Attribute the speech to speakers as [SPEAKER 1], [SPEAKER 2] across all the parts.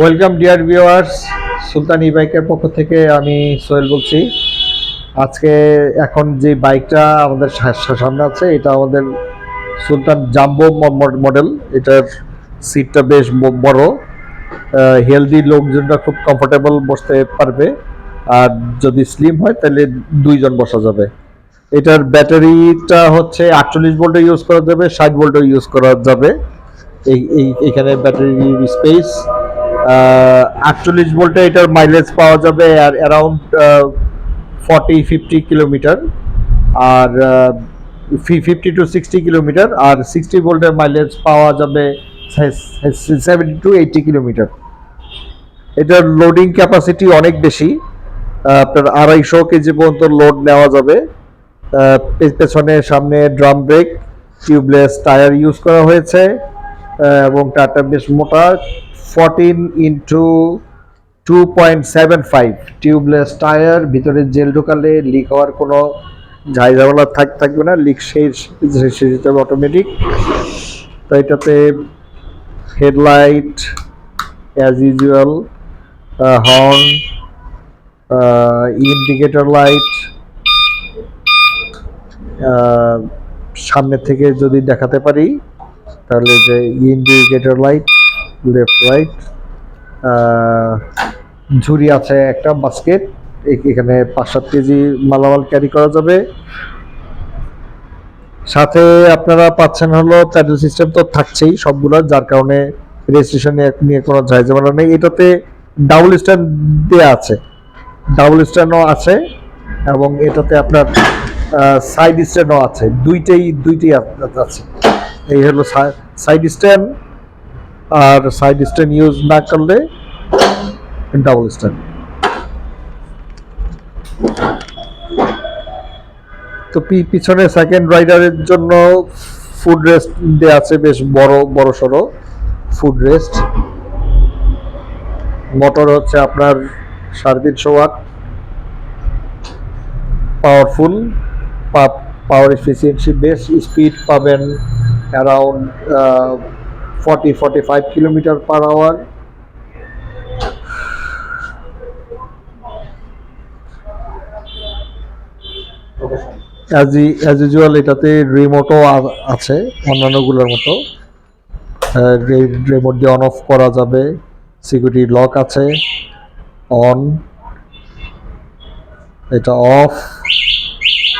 [SPEAKER 1] Welcome dear viewers, সুলতান ই বাইকের পক্ষ থেকে আমি সোহেল বলছি। আজকে এখন যে বাইকটা আমাদের সামনে আছে এটা আমাদের সুলতান জাম্বো মডেল। এটার সিটটা বেশ বড়, হেলদি লোকজনরা খুব কমফোর্টেবল বসতে পারবে। আর যদি স্লিম হয় তাহলে দুইজন বসা যাবে। এটার ব্যাটারিটা হচ্ছে 48 ভোল্টে ইউজ করা যাবে, 60 ভোল্টে ইউজ করা যাবে। এইখানে ব্যাটারির স্পেস 48 ভোল্টে এটার মাইলেজ পাওয়া যাবে আর অ্যারাউন্ড 40-50 কিলোমিটার, আর 50 to 60 কিলোমিটার। আর 60 ভোল্টের মাইলেজ পাওয়া যাবে 70 to 80 কিলোমিটার। এটার লোডিং ক্যাপাসিটি অনেক বেশি, আপনার 250 কেজি পর্যন্ত লোড নেওয়া যাবে। পেছনে সামনে drum brake, tubeless tyre use করা হয়েছে এবং টায়ারটা বেশ মোটা, 14x2.75 টিউবলেস টায়ার। ভিতরে জেল ঢোকালে লিক হওয়ার কোনো ঝামেলা থাকবে না, লিক শেষ যাবে অটোমেটিক। তো এটাতে headlight as usual, horn, indicator light, সামনে থেকে যদি দেখাতে পারি তাহলে যে ইন্ডিকেটর লাইট, লেফট রাইট, ঝুড়ি আছে একটা বাস্কেট, এখানে 5-7 কেজি মালামাল ক্যারি করা যাবে। সাথে আপনারা পাচ্ছেন হলো প্যাডেল সিস্টেম তো থাকছেই সবগুলো, যার কারণে রেজিস্ট্রেশন নিয়ে কোনো ঝামেলা নেই। এটাতে ডাবল স্ট্যান্ড দেওয়া আছে, ডাবল স্ট্যান্ডও আছে এবং এটাতে আপনার সাইড স্ট্যান্ডও আছে, দুইটাই আছে। এই হলো সাইড স্ট্যান্ড, আর সাইড স্ট্যান্ড ইউজ না করলে ডাবল স্ট্যান্ড। তো পিছনে সেকেন্ড রাইডারের জন্য ফুড রেস্ট দেওয়া আছে, বেশ বড় সড়ো ফুড রেস্ট। মোটর হচ্ছে আপনার 350 ওয়াট, পাওয়ারফুল, পাওয়ার এফিসিয়েন্সি বেশ, স্পিড পাবেন around 40-45 kilometre per hour. As usual এটাতে রিমোটও আছে অন্যান্যগুলোর মতো, রিমোট দিয়ে অন অফ করা যাবে। সিকিউরিটি লক আছে, অন, এটা অফ,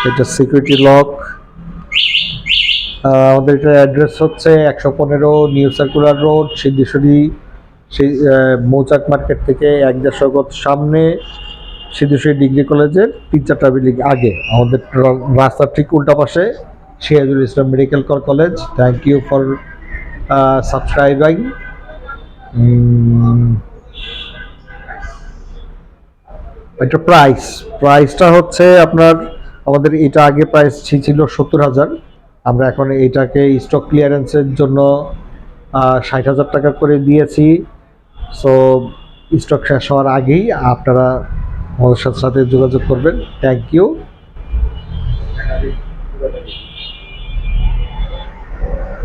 [SPEAKER 1] এটা সিকিউরিটি লক। আমাদের এটা অ্যাড্রেস হচ্ছে 115 নিউ সার্কুলার রোড, সিদ্ধেশ্বরী, সেই মৌচাক মার্কেট থেকে 1-1.5 গজ সামনে, সিদ্ধেশ্বরী ডিগ্রি কলেজের 3-4টা বিল্ডিং আগে। আমাদের রাস্তার ঠিক উল্টা পাশে Sirajul Islam medical college. Thank you for subscribing. এটা প্রাইসটা হচ্ছে আপনার, আমাদের এটা আগে প্রাইস ছিল 70,000, আমরা এখন এইটাকে স্টক ক্লিয়ারেন্সের জন্য 60,000 টাকা করে দিয়েছি। সো স্টক শেষ হওয়ার আগেই আপনারা আমাদের সাথে যোগাযোগ করবেন। Thank you.